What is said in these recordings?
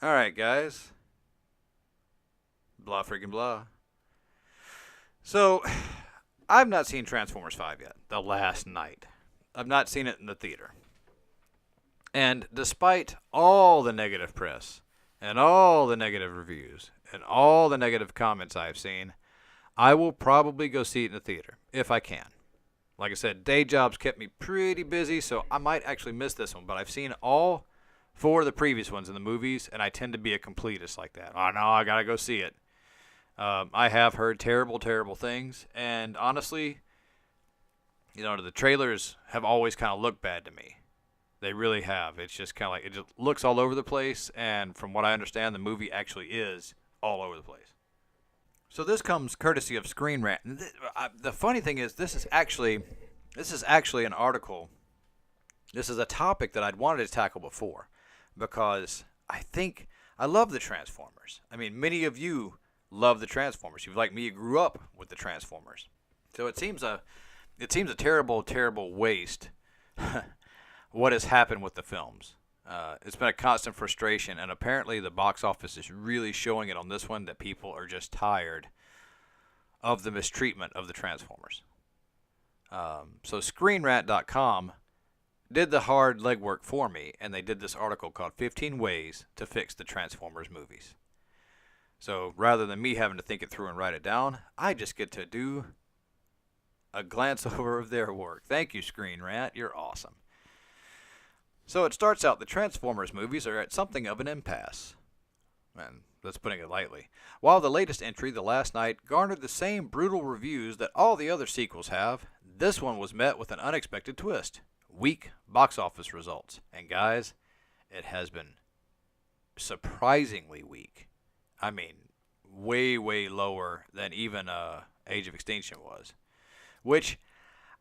Alright, guys. Blah freaking blah. So, I've not seen Transformers 5 yet. The last night. I've not seen it in the theater. And despite all the negative press, and all the negative reviews, and all the negative comments I've seen, I will probably go see it in the theater, if I can. Like I said, day jobs kept me pretty busy, so I might actually miss this one, but I've seen all four of the previous ones in the movies, and I tend to be a completist like that. Oh, no, I gotta go see it. I have heard terrible, terrible things, and honestly, the trailers have always kind of looked bad to me. They really have. It's just kind of like, it just looks all over the place, and from what I understand, the movie actually is all over the place. So this comes courtesy of Screen Rant. The funny thing is, this is actually an article. This is a topic that I'd wanted to tackle before, because I love the Transformers. I mean, many of you love the Transformers. You've, like me, you grew up with the Transformers. So it seems a terrible, terrible waste what has happened with the films. It's been a constant frustration, and apparently the box office is really showing it on this one, that people are just tired of the mistreatment of the Transformers. So ScreenRant.com did the hard legwork for me, and they did this article called 15 Ways to Fix the Transformers Movies. So rather than me having to think it through and write it down, I just get to do a glance over of their work. Thank you, Screen Rant. You're awesome. So it starts out, the Transformers movies are at something of an impasse. And that's putting it lightly. While the latest entry, The Last Night, garnered the same brutal reviews that all the other sequels have, this one was met with an unexpected twist. Weak box office results. And guys, it has been surprisingly weak. I mean, way, way lower than even Age of Extinction was. Which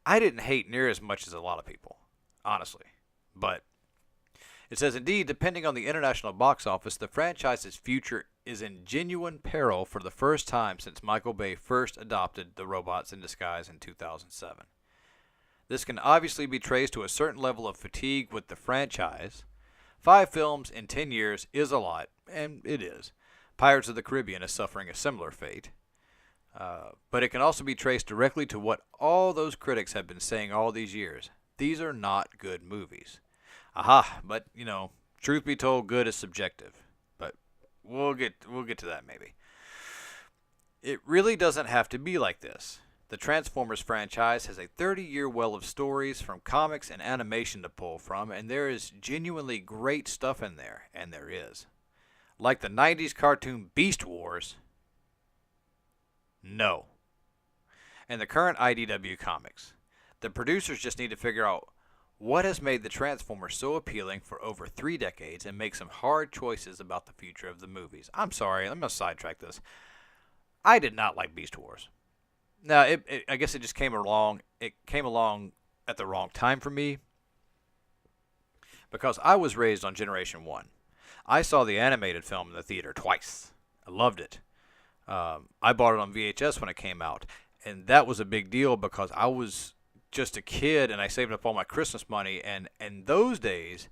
I didn't hate near as much as a lot of people, honestly. But it says, indeed, depending on the international box office, the franchise's future is in genuine peril for the first time since Michael Bay first adopted the robots in disguise in 2007. This can obviously be traced to a certain level of fatigue with the franchise. 5 films in 10 years is a lot, and it is. Pirates of the Caribbean is suffering a similar fate. But it can also be traced directly to what all those critics have been saying all these years. These are not good movies. Aha, but, truth be told, good is subjective. But we'll get to that maybe. It really doesn't have to be like this. The Transformers franchise has a 30-year well of stories from comics and animation to pull from, and there is genuinely great stuff in there, and there is. Like the 90s cartoon Beast Wars? No. And the current IDW comics. The producers just need to figure out what has made the Transformers so appealing for over 3 decades and make some hard choices about the future of the movies. I'm sorry, I'm going to sidetrack this. I did not like Beast Wars. Now, I guess it just came along. It came along at the wrong time for me, because I was raised on Generation 1. I saw the animated film in the theater twice. I loved it. I bought it on VHS when it came out, and that was a big deal because I was just a kid and I saved up all my Christmas money, and in those days,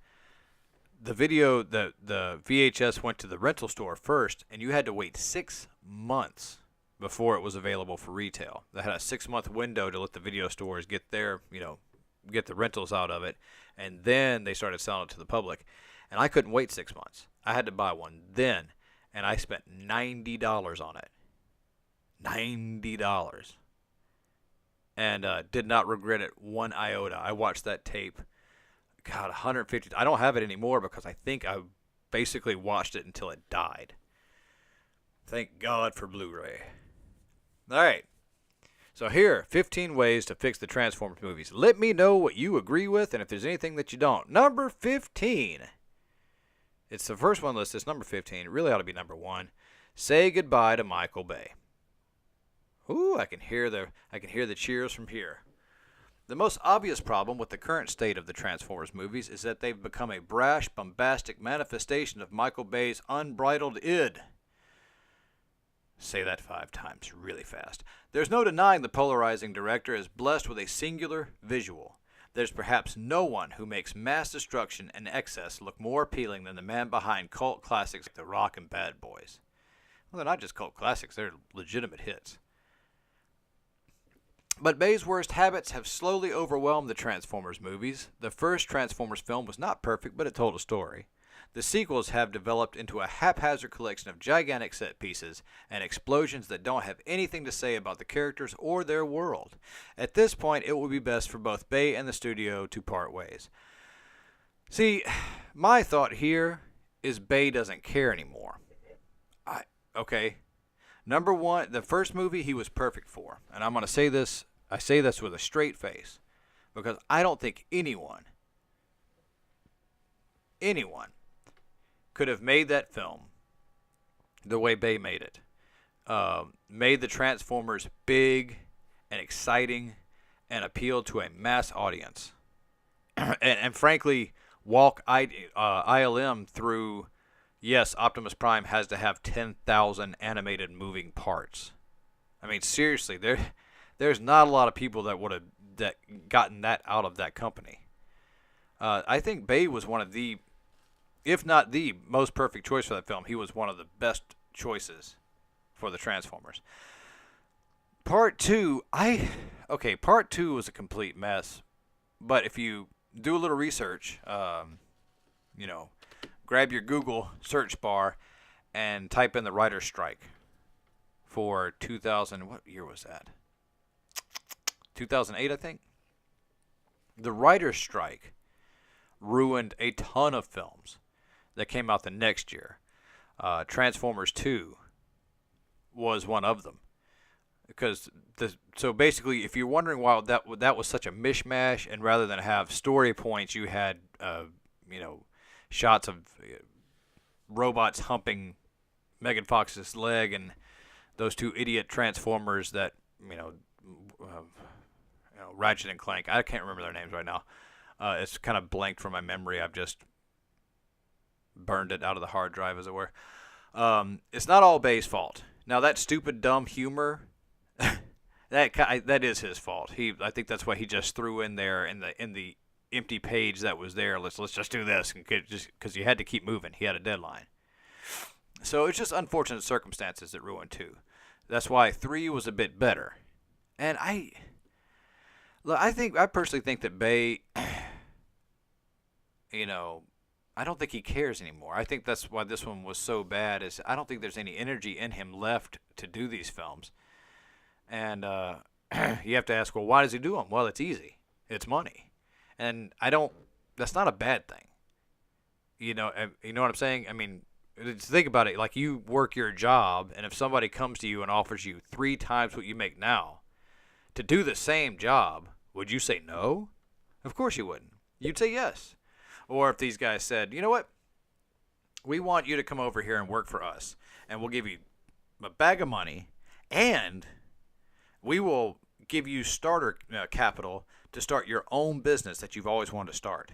the VHS went to the rental store first, and you had to wait 6 months before it was available for retail. They had a 6-month window to let the video stores get get the rentals out of it, and then they started selling it to the public. And I couldn't wait 6 months. I had to buy one then, and I spent $90 on it. $90. And did not regret it one iota. I watched that tape, God, 150. I don't have it anymore because I think I basically watched it until it died. Thank God for Blu-ray. All right. So here, 15 ways to fix the Transformers movies. Let me know what you agree with and if there's anything that you don't. Number 15. It's the first one listed. It's number 15. It really ought to be number 1. Say goodbye to Michael Bay. Ooh, I can hear the cheers from here. The most obvious problem with the current state of the Transformers movies is that they've become a brash, bombastic manifestation of Michael Bay's unbridled id. Say that 5 times really fast. There's no denying the polarizing director is blessed with a singular visual. There's perhaps no one who makes mass destruction and excess look more appealing than the man behind cult classics like The Rock and Bad Boys. Well, they're not just cult classics, they're legitimate hits. But Bay's worst habits have slowly overwhelmed the Transformers movies. The first Transformers film was not perfect, but it told a story. The sequels have developed into a haphazard collection of gigantic set pieces and explosions that don't have anything to say about the characters or their world. At this point, it would be best for both Bay and the studio to part ways. See, my thought here is Bay doesn't care anymore. Okay. Number one, the first movie he was perfect for. And I'm going to say this, I say this with a straight face. Because I don't think anyone could have made that film the way Bay made it. Made the Transformers big and exciting and appealed to a mass audience. and frankly, walk ILM through... Yes, Optimus Prime has to have 10,000 animated moving parts. I mean, seriously, there's not a lot of people that would have gotten that out of that company. I think Bay was one of the, if not the most perfect choice for that film. He was one of the best choices for the Transformers. Part 2, Part 2 was a complete mess. But if you do a little research, grab your Google search bar and type in the writer's strike for 2000. What year was that? 2008, I think. The writer's strike ruined a ton of films that came out the next year. Transformers 2 was one of them. So basically, if you're wondering why that was such a mishmash, and rather than have story points, you had shots of robots humping Megan Fox's leg and those two idiot Transformers that, Ratchet and Clank. I can't remember their names right now. It's kind of blanked from my memory. I've just burned it out of the hard drive, as it were. It's not all Bay's fault. Now, that stupid, dumb humor, that is his fault. I think that's why he just threw in there in the empty page that was there. Let's just do this, because you had to keep moving. He had a deadline. So it's just unfortunate circumstances that ruined 2. That's why 3 was a bit better. And I personally think that Bay, I don't think he cares anymore. I think that's why this one was so bad. Is I don't think there's any energy in him left to do these films. And you have to ask, well, why does he do them? Well, it's easy. It's money. And that's not a bad thing. You know what I'm saying? I mean, think about it. Like, you work your job, and if somebody comes to you and offers you 3 times what you make now to do the same job, would you say no? Of course you wouldn't. You'd say yes. Or if these guys said, you know what? We want you to come over here and work for us, and we'll give you a bag of money, and we will give you starter capital to start your own business that you've always wanted to start,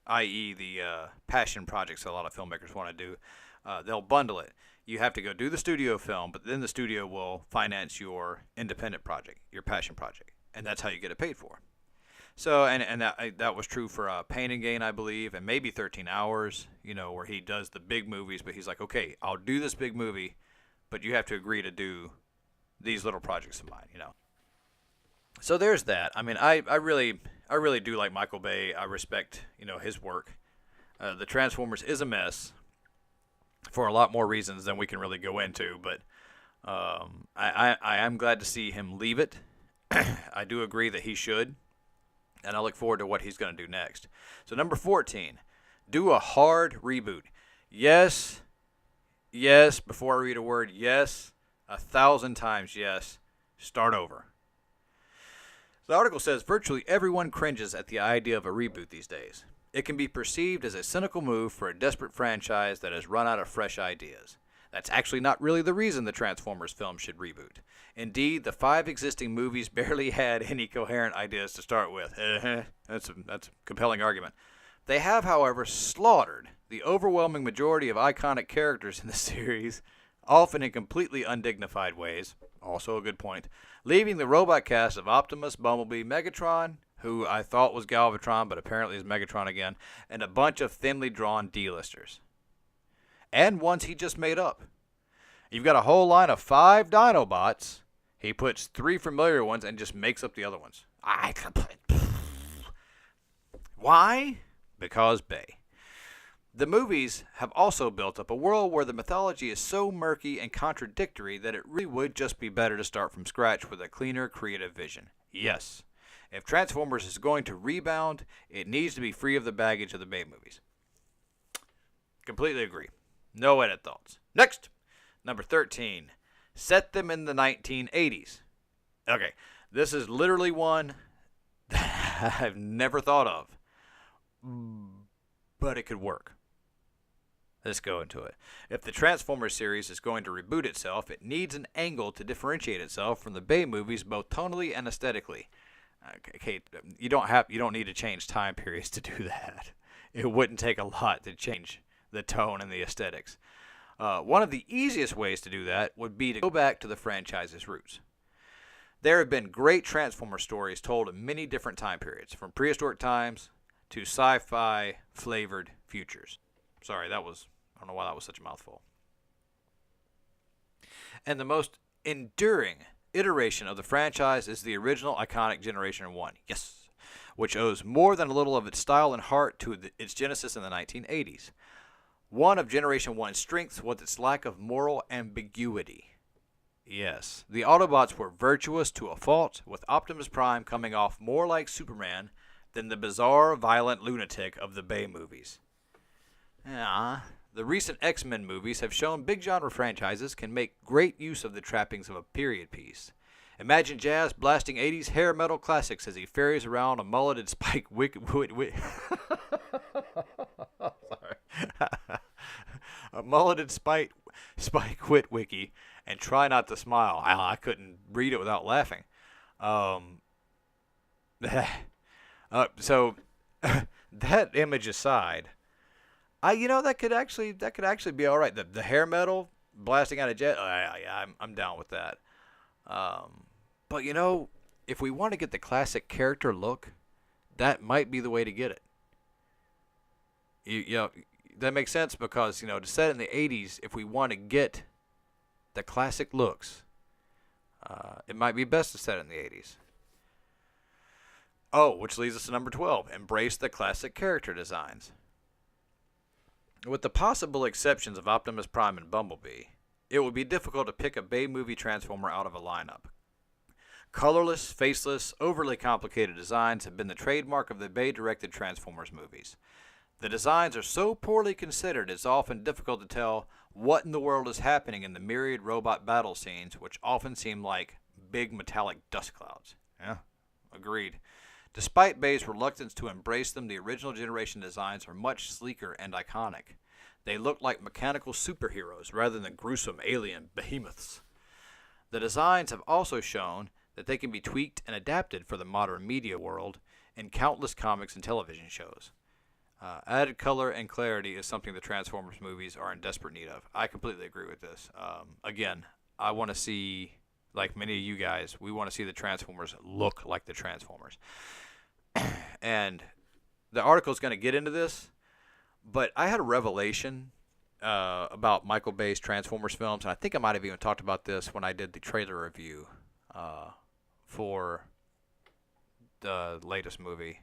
i.e. the passion projects that a lot of filmmakers want to do. They'll bundle it. You have to go do the studio film, but then the studio will finance your independent project, your passion project, and that's how you get it paid for. So, and that was true for Pain and Gain, I believe, and maybe 13 Hours, where he does the big movies, but he's like, okay, I'll do this big movie, but you have to agree to do these little projects of mine, So there's that. I mean, I really do like Michael Bay. I respect, his work. The Transformers is a mess for a lot more reasons than we can really go into, but I am glad to see him leave it. I do agree that he should, and I look forward to what he's going to do next. So number 14, do a hard reboot. Yes, before I read a word, yes, 1,000 times yes, start over. The article says virtually everyone cringes at the idea of a reboot these days. It can be perceived as a cynical move for a desperate franchise that has run out of fresh ideas. That's actually not really the reason the Transformers film should reboot. Indeed, the 5 existing movies barely had any coherent ideas to start with. That's a compelling argument. They have, however, slaughtered the overwhelming majority of iconic characters in the series, often in completely undignified ways, also a good point, leaving the robot cast of Optimus, Bumblebee, Megatron, who I thought was Galvatron, but apparently is Megatron again, and a bunch of thinly drawn D-listers. And ones he just made up. You've got a whole line of 5 Dinobots. He puts 3 familiar ones and just makes up the other ones. Why? Because Bay. The movies have also built up a world where the mythology is so murky and contradictory that it really would just be better to start from scratch with a cleaner, creative vision. Yes, if Transformers is going to rebound, it needs to be free of the baggage of the Bay movies. Completely agree. No edit thoughts. Next, number 13. Set them in the 1980s. Okay, this is literally one that I've never thought of, but it could work. Let's go into it. If the Transformers series is going to reboot itself, it needs an angle to differentiate itself from the Bay movies both tonally and aesthetically. Okay, you don't need to change time periods to do that. It wouldn't take a lot to change the tone and the aesthetics. One of the easiest ways to do that would be to go back to the franchise's roots. There have been great Transformer stories told in many different time periods, from prehistoric times to sci-fi flavored futures. Sorry, I don't know why that was such a mouthful. And the most enduring iteration of the franchise is the original iconic Generation 1. Yes, which owes more than a little of its style and heart to its genesis in the 1980s. One of Generation 1's strengths was its lack of moral ambiguity. Yes, the Autobots were virtuous to a fault, with Optimus Prime coming off more like Superman than the bizarre, violent lunatic of the Bay movies. The recent X-Men movies have shown big genre franchises can make great use of the trappings of a period piece. Imagine Jazz blasting 80s hair metal classics as he ferries around a mulleted Spike a mulleted Spike Witwicky, and try not to smile. I couldn't read it without laughing. So that image aside, that could actually be all right. The hair metal blasting out of jet. I'm down with that. But if we want to get the classic character look, that might be the way to get it. That makes sense because to set it in the 80s, if we want to get the classic looks, it might be best to set it in the 80s. Oh, which leads us to number 12. Embrace the classic character designs. With the possible exceptions of Optimus Prime and Bumblebee, it would be difficult to pick a Bay movie Transformer out of a lineup. Colorless, faceless, overly complicated designs have been the trademark of the Bay-directed Transformers movies. The designs are so poorly considered it's often difficult to tell what in the world is happening in the myriad robot battle scenes, which often seem like big metallic dust clouds. Yeah, agreed. Despite Bay's reluctance to embrace them, the original generation designs are much sleeker and iconic. They look like mechanical superheroes rather than gruesome alien behemoths. The designs have also shown that they can be tweaked and adapted for the modern media world in countless comics and television shows. Added color and clarity is something the Transformers movies are in desperate need of. I completely agree with this. Again, I want to see, like many of you guys, we want to see the Transformers look like the Transformers. And the article is going to get into this, but I had a revelation about Michael Bay's Transformers films, and I think I might have even talked about this when I did the trailer review for the latest movie.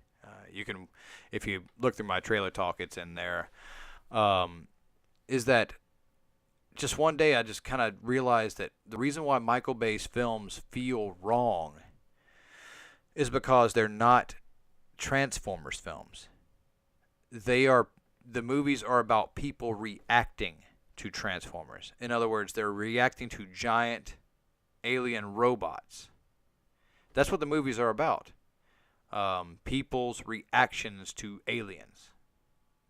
You can, if you look through my trailer talk, it's in there. Is that just one day I just kind of realized that the reason why Michael Bay's films feel wrong is because they're not Transformers films. The movies are about people reacting to Transformers. In other words, they're reacting to giant alien robots. That's what the movies are about. People's reactions to aliens.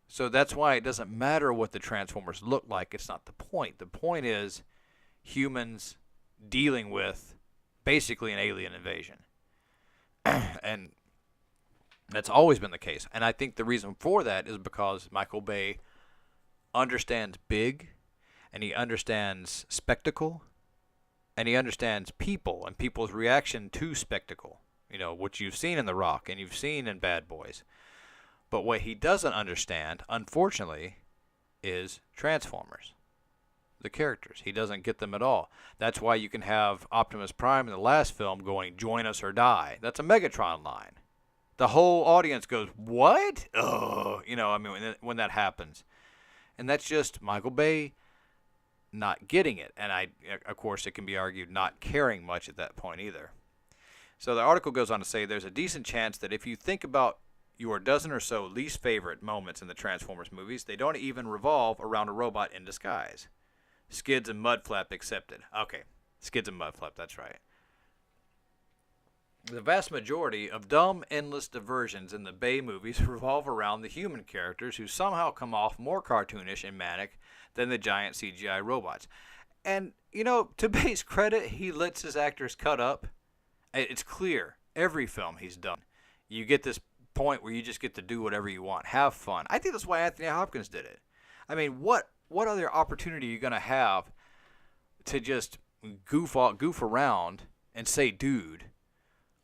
So that's why it doesn't matter what the Transformers look like. It's not the point. The point is humans dealing with basically an alien invasion. And that's always been the case. And I think the reason for that is because Michael Bay understands big, and he understands spectacle, and he understands people and people's reaction to spectacle. which you've seen in The Rock and you've seen in Bad Boys. But what he doesn't understand, unfortunately, is Transformers. The characters. He doesn't get them at all. That's why you can have Optimus Prime in the last film going, "Join us or die." That's a Megatron line. The whole audience goes, "What?" Oh, when that happens. And that's just Michael Bay not getting it. And of course, it can be argued not caring much at that point either. So the article goes on to say there's a decent chance that if you think about your dozen or so least favorite moments in the Transformers movies, they don't even revolve around a robot in disguise. Skids and Mudflap accepted. Okay, Skids and Mudflap, that's right. The vast majority of dumb, endless diversions in the Bay movies revolve around the human characters who somehow come off more cartoonish and manic than the giant CGI robots. And, to Bay's credit, he lets his actors cut up. It's clear, every film he's done, you get this point where you just get to do whatever you want, have fun. I think that's why Anthony Hopkins did it. I mean, what other opportunity are you going to have to just goof around and say dude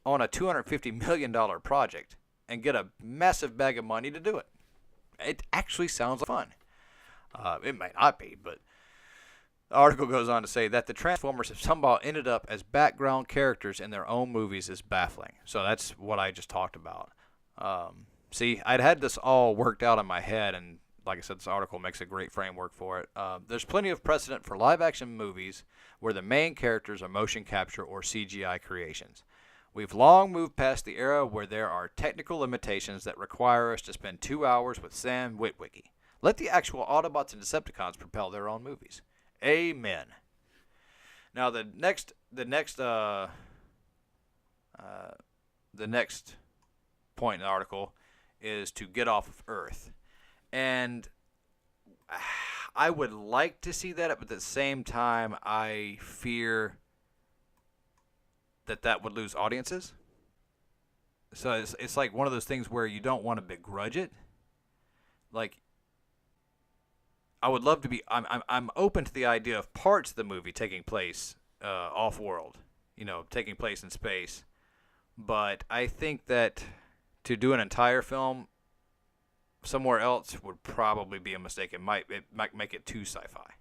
on a $250 million project and get a massive bag of money to do it? It actually sounds like fun. It might not be, but the article goes on to say that the Transformers have somehow ended up as background characters in their own movies is baffling. So that's what I just talked about. See, I'd had this all worked out in my head, and like I said, this article makes a great framework for it. There's plenty of precedent for live-action movies where the main characters are motion capture or CGI creations. We've long moved past the era where there are technical limitations that require us to spend 2 hours with Sam Witwicky. Let the actual Autobots and Decepticons propel their own movies. Amen. Now the next point in the article is to get off of Earth. And I would like to see that, but at the same time, I fear that would lose audiences. So it's like one of those things where you don't want to begrudge it. Like, I would love to be. I'm open to the idea of parts of the movie taking place off-world, taking place in space. But I think that to do an entire film somewhere else would probably be a mistake. It might make it too sci-fi.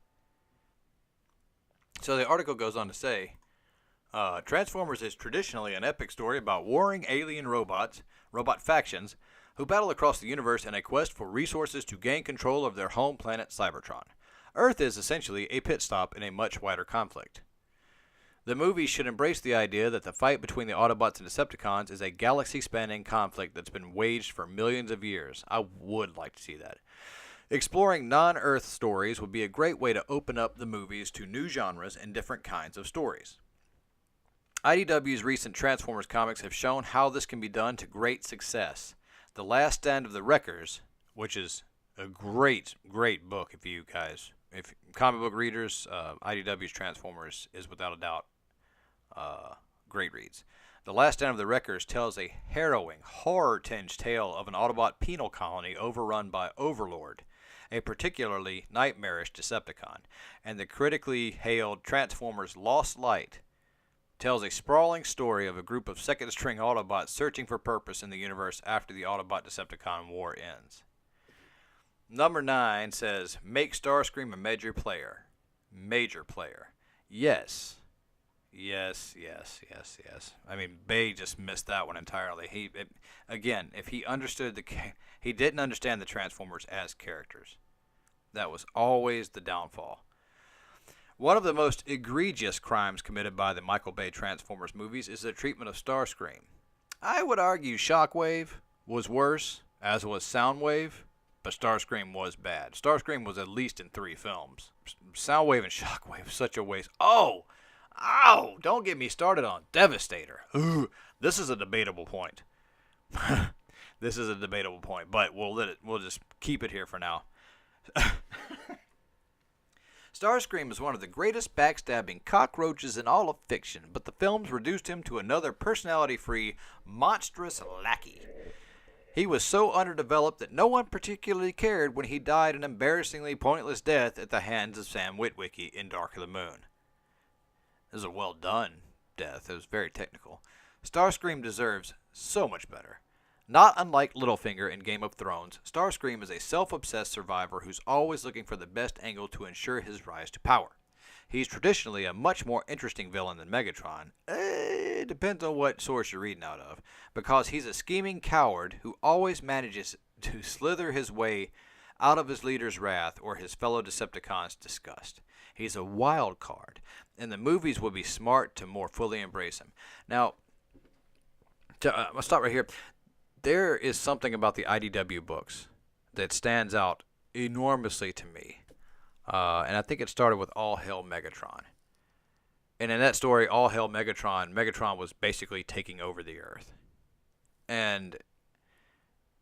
So the article goes on to say, Transformers is traditionally an epic story about warring alien robot factions who battle across the universe in a quest for resources to gain control of their home planet Cybertron. Earth is essentially a pit stop in a much wider conflict. The movie should embrace the idea that the fight between the Autobots and Decepticons is a galaxy-spanning conflict that's been waged for millions of years. I would like to see that. Exploring non-Earth stories would be a great way to open up the movies to new genres and different kinds of stories. IDW's recent Transformers comics have shown how this can be done to great success. The Last Stand of the Wreckers, which is a great, great book if comic book readers, IDW's Transformers is without a doubt great reads. The Last Stand of the Wreckers tells a harrowing, horror-tinged tale of an Autobot penal colony overrun by Overlord, a particularly nightmarish Decepticon, and the critically hailed Transformers Lost Light tells a sprawling story of a group of second-string Autobots searching for purpose in the universe after the Autobot-Decepticon war ends. Number 9 says, make Starscream a major player. Major player. Yes. Yes. I mean, Bay just missed that one entirely. If he understood he didn't understand the Transformers as characters. That was always the downfall. One of the most egregious crimes committed by the Michael Bay Transformers movies is the treatment of Starscream. I would argue Shockwave was worse, as was Soundwave, but Starscream was bad. Starscream was at least in 3 films. Soundwave and Shockwave, such a waste. Oh! Don't get me started on Devastator. Ooh, this is a debatable point. But we'll just keep it here for now. Starscream is one of the greatest backstabbing cockroaches in all of fiction, but the films reduced him to another personality-free, monstrous lackey. He was so underdeveloped that no one particularly cared when he died an embarrassingly pointless death at the hands of Sam Witwicky in Dark of the Moon. It was a well-done death. It was very technical. Starscream deserves so much better. Not unlike Littlefinger in Game of Thrones, Starscream is a self-obsessed survivor who's always looking for the best angle to ensure his rise to power. He's traditionally a much more interesting villain than Megatron. It depends on what source you're reading out of, because he's a scheming coward who always manages to slither his way out of his leader's wrath or his fellow Decepticons' disgust. He's a wild card, and the movies would be smart to more fully embrace him. Now, I'll stop right here. There is something about the IDW books that stands out enormously to me. And I think it started with All Hail Megatron. And in that story, All Hail Megatron, Megatron was basically taking over the Earth. And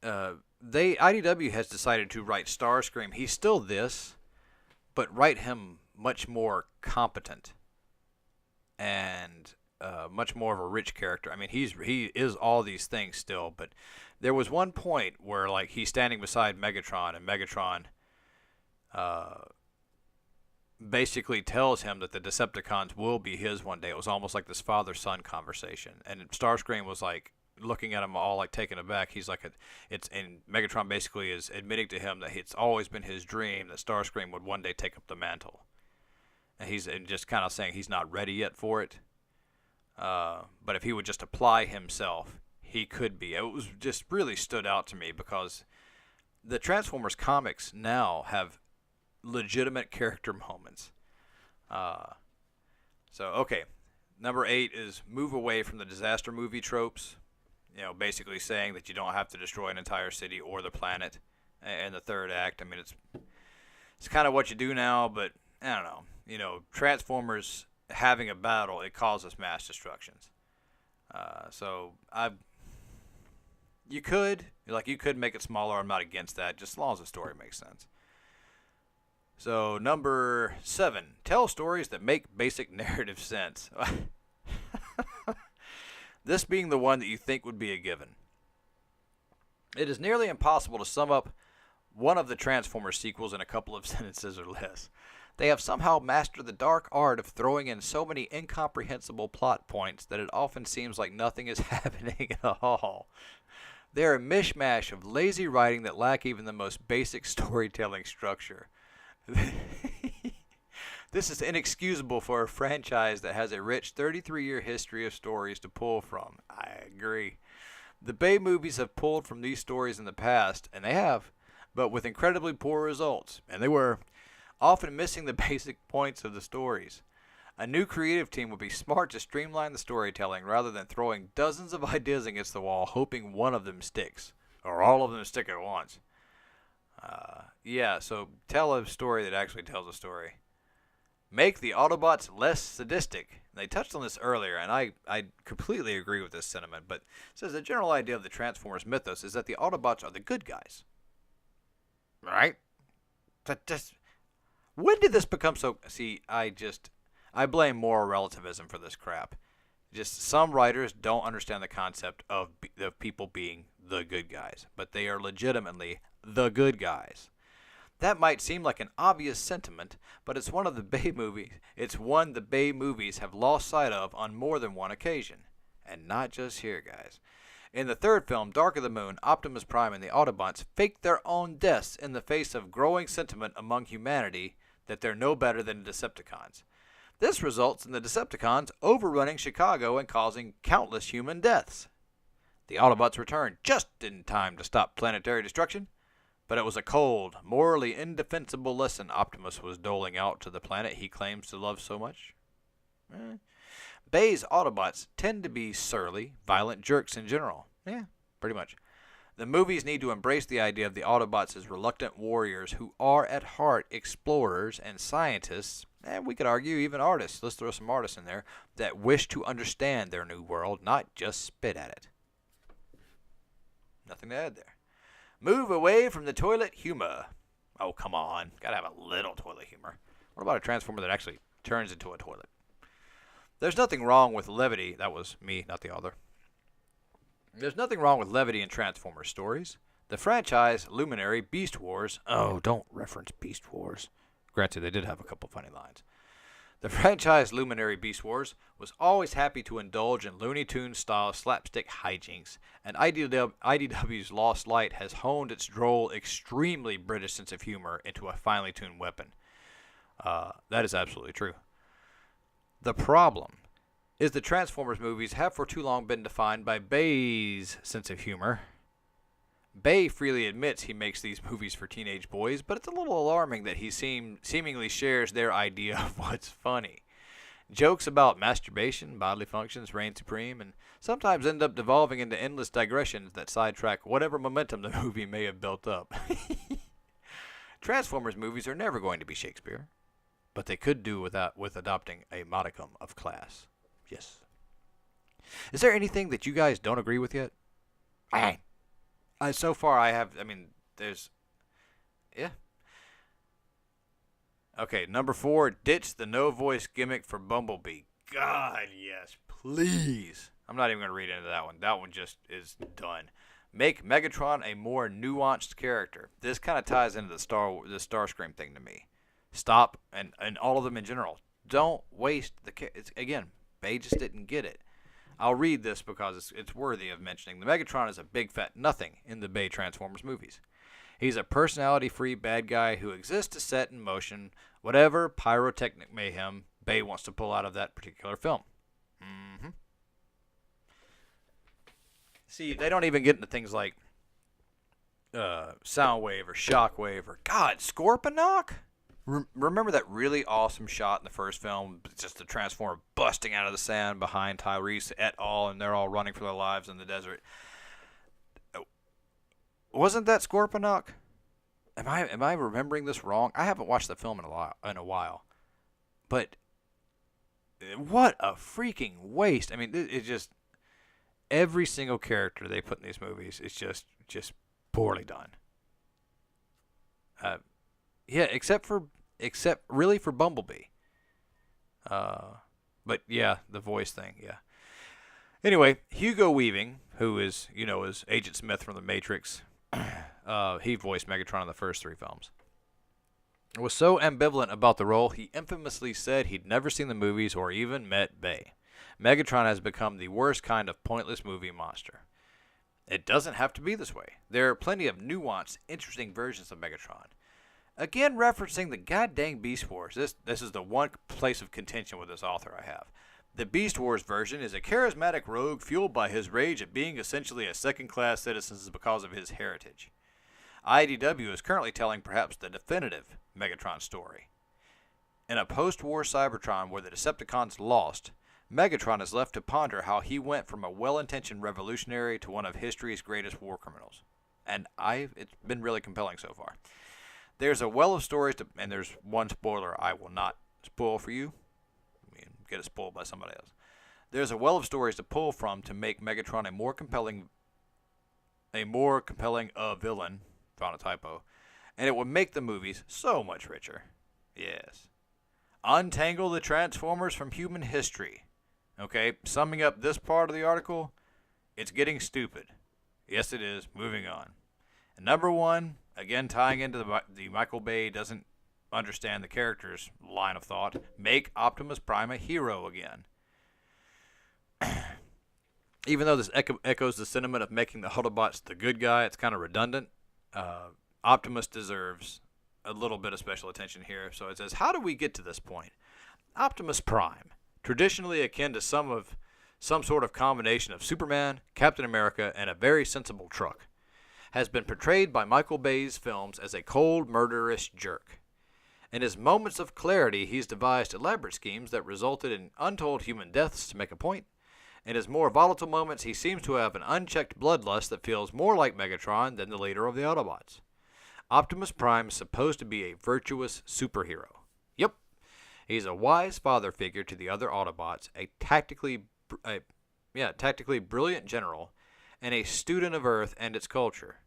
IDW has decided to write Starscream. He's still this, but write him much more competent and much more of a rich character. I mean, he is all these things still, but there was one point where like he's standing beside Megatron, and Megatron basically tells him that the Decepticons will be his one day. It was almost like this father-son conversation, and Starscream was like looking at him all like taken aback. He's like, and Megatron basically is admitting to him that it's always been his dream that Starscream would one day take up the mantle, and he's just kind of saying he's not ready yet for it. But if he would just apply himself, he could be. It was just really stood out to me because the Transformers comics now have legitimate character moments. Okay. Number 8 is move away from the disaster movie tropes. You know, basically saying that you don't have to destroy an entire city or the planet in the third act. I mean, it's kind of what you do now, but I don't know. You know, Transformers having a battle, it causes mass destructions. You could make it smaller. I'm not against that, just as long as the story makes sense. So number 7, tell stories that make basic narrative sense. This being the one that you think would be a given. It is nearly impossible to sum up one of the Transformers sequels in a couple of sentences or less. They have somehow mastered the dark art of throwing in so many incomprehensible plot points that it often seems like nothing is happening at all. They're a mishmash of lazy writing that lack even the most basic storytelling structure. This is inexcusable for a franchise that has a rich 33-year history of stories to pull from. I agree. The Bay movies have pulled from these stories in the past, and they have, but with incredibly poor results. And they were often missing the basic points of the stories. A new creative team would be smart to streamline the storytelling rather than throwing dozens of ideas against the wall hoping one of them sticks, or all of them stick at once. So tell a story that actually tells a story. Make the Autobots less sadistic. They touched on this earlier, and I completely agree with this sentiment, but it says the general idea of the Transformers mythos is that the Autobots are the good guys. Right? When did this become so... See, I blame moral relativism for this crap. Just some writers don't understand the concept of people being the good guys, but they are legitimately the good guys. That might seem like an obvious sentiment, but it's one the Bay movies have lost sight of on more than one occasion. And not just here, guys. In the third film, Dark of the Moon, Optimus Prime and the Autobots fake their own deaths in the face of growing sentiment among humanity that they're no better than the Decepticons. This results in the Decepticons overrunning Chicago and causing countless human deaths. The Autobots return just in time to stop planetary destruction, but it was a cold, morally indefensible lesson Optimus was doling out to the planet he claims to love so much. Bay's Autobots tend to be surly, violent jerks in general. Yeah, pretty much. The movies need to embrace the idea of the Autobots as reluctant warriors who are at heart explorers and scientists, and we could argue even artists, let's throw some artists in there, that wish to understand their new world, not just spit at it. Nothing to add there. Move away from the toilet humor. Oh, come on. Gotta have a little toilet humor. What about a Transformer that actually turns into a toilet? There's nothing wrong with levity. That was me, not the author. There's nothing wrong with levity in Transformers stories. The franchise, Luminary, Beast Wars. Oh, don't reference Beast Wars. Granted, they did have a couple funny lines. The franchise luminary Beast Wars was always happy to indulge in Looney Tunes-style slapstick hijinks, and IDW's Lost Light has honed its droll, extremely British sense of humor into a finely tuned weapon. That is absolutely true. The problem is the Transformers movies have for too long been defined by Bay's sense of humor. Bay freely admits he makes these movies for teenage boys, but it's a little alarming that he seemingly shares their idea of what's funny. Jokes about masturbation, bodily functions reign supreme, and sometimes end up devolving into endless digressions that sidetrack whatever momentum the movie may have built up. Transformers movies are never going to be Shakespeare, but they could do with adopting a modicum of class. Yes. Is there anything that you guys don't agree with yet? So far, there's... Yeah. Okay, number 4, ditch the no-voice gimmick for Bumblebee. God, yes, please. I'm not even going to read into that one. That one just is done. Make Megatron a more nuanced character. This kind of ties into the Starscream thing to me. Stop, and all of them in general. Don't waste again, Bay just didn't get it. I'll read this because it's worthy of mentioning. The Megatron is a big fat nothing in the Bay Transformers movies. He's a personality-free bad guy who exists to set in motion whatever pyrotechnic mayhem Bay wants to pull out of that particular film. Mm-hmm. See, they don't even get into things like Soundwave or Shockwave or, God, Scorponok? Remember that really awesome shot in the first film? Just the Transformer busting out of the sand behind Tyrese et al., and they're all running for their lives in the desert. Wasn't that Scorponok? Am I remembering this wrong? I haven't watched the film in a while. But what a freaking waste. I mean, it's just every single character they put in these movies is just poorly done. Yeah, except really for Bumblebee. But yeah, the voice thing, yeah. Anyway, Hugo Weaving, who is Agent Smith from The Matrix, he voiced Megatron in the first 3 films, was so ambivalent about the role, he infamously said he'd never seen the movies or even met Bay. Megatron has become the worst kind of pointless movie monster. It doesn't have to be this way. There are plenty of nuanced, interesting versions of Megatron. Again, referencing the goddamn Beast Wars. This is the one place of contention with this author I have. The Beast Wars version is a charismatic rogue fueled by his rage at being essentially a second-class citizen because of his heritage. IDW is currently telling perhaps the definitive Megatron story. In a post-war Cybertron where the Decepticons lost, Megatron is left to ponder how he went from a well-intentioned revolutionary to one of history's greatest war criminals. And it's been really compelling so far. There's a well of stories, and there's one spoiler I will not spoil for you. I mean, get it spoiled by somebody else. There's a well of stories to pull from to make Megatron a more compelling villain, found a typo, and it would make the movies so much richer. Yes. Untangle the Transformers from human history. Okay, summing up this part of the article, it's getting stupid. Yes, it is. Moving on. And number 1, again tying into the Michael Bay doesn't understand the character's line of thought, make Optimus Prime a hero again. Even though this echoes the sentiment of making the Autobots the good guy, it's kind of redundant. Optimus deserves a little bit of special attention here. So it says, how do we get to this point? Optimus Prime, traditionally akin to some sort of combination of Superman, Captain America, and a very sensible truck, has been portrayed by Michael Bay's films as a cold, murderous jerk. In his moments of clarity, he's devised elaborate schemes that resulted in untold human deaths to make a point. In his more volatile moments, he seems to have an unchecked bloodlust that feels more like Megatron than the leader of the Autobots. Optimus Prime is supposed to be a virtuous superhero. Yep. He's a wise father figure to the other Autobots, a tactically brilliant general, and a student of Earth and its culture.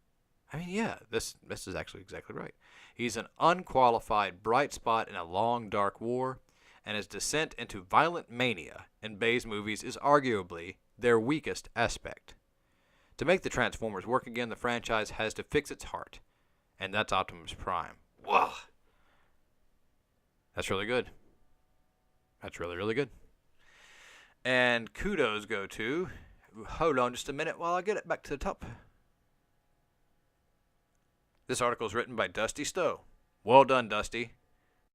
I mean, yeah, this is actually exactly right. He's an unqualified bright spot in a long, dark war, and his descent into violent mania in Bay's movies is arguably their weakest aspect. To make the Transformers work again, the franchise has to fix its heart, and that's Optimus Prime. Whoa! That's really good. That's really, really good. And kudos go to, hold on just a minute while I get it back to the top. This article is written by Dusty Stowe. Well done, Dusty.